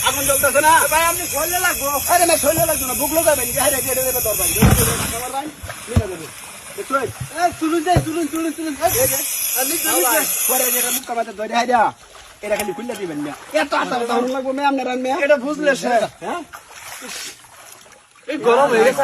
আগুন জ্বলতেছে না ভাই, আপনি শরীরে লাগবো। আরে না, শরীরে লাগবে না, বুকলো যাবেন এটা খালি খুললে দিবেন না, এত আটা লাগবো মেয়ে আপনার। এটা বুঝলে সে, হ্যাঁ, গরম হয়ে গেছে।